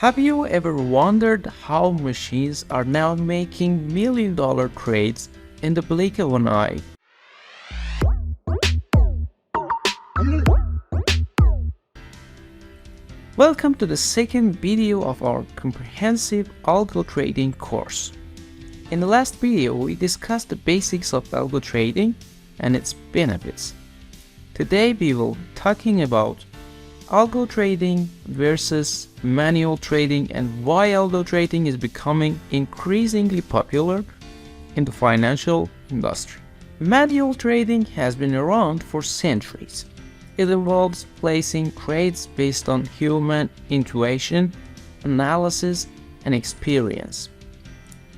Have you ever wondered how machines are now making million-dollar trades in the blink of an eye? Welcome to the second video of our comprehensive algo trading course. In the last video, we discussed the basics of algo trading and its benefits. Today we will be talking about algo trading versus manual trading and why algo trading is becoming increasingly popular in the financial industry. Manual trading has been around for centuries. It involves placing trades based on human intuition, analysis, and experience.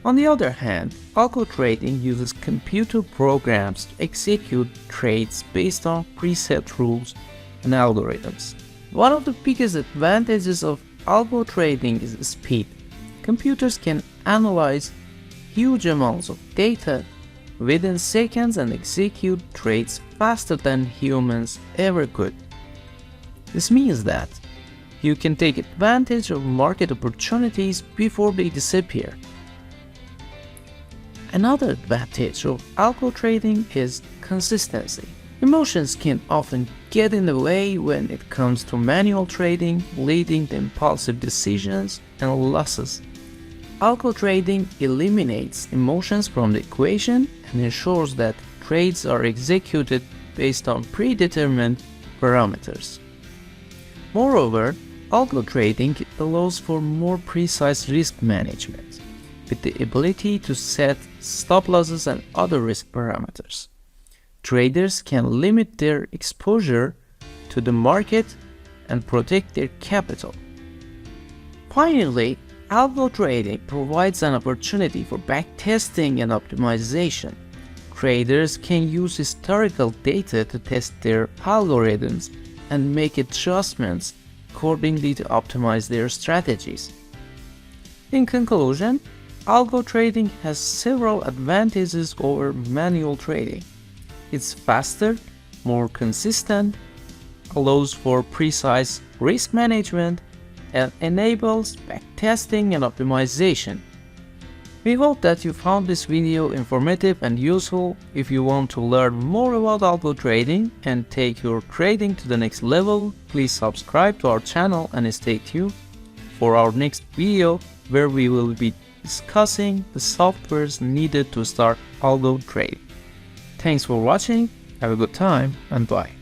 On the other hand, algo trading uses computer programs to execute trades based on preset rules and algorithms. One of the biggest advantages of algo trading is speed. Computers can analyze huge amounts of data within seconds and execute trades faster than humans ever could. This means that you can take advantage of market opportunities before they disappear. Another advantage of algo trading is consistency. Emotions can often get in the way when it comes to manual trading, leading to impulsive decisions and losses. Algo trading eliminates emotions from the equation and ensures that trades are executed based on predetermined parameters. Moreover, algo trading allows for more precise risk management, with the ability to set stop losses and other risk parameters. Traders can limit their exposure to the market and protect their capital. Finally, algo trading provides an opportunity for backtesting and optimization. Traders can use historical data to test their algorithms and make adjustments accordingly to optimize their strategies. In conclusion, algo trading has several advantages over manual trading. It's faster, more consistent, allows for precise risk management, and enables backtesting and optimization. We hope that you found this video informative and useful. If you want to learn more about algo trading and take your trading to the next level, please subscribe to our channel and stay tuned for our next video where we will be discussing the softwares needed to start algo trading. Thanks for watching, have a good time, and bye.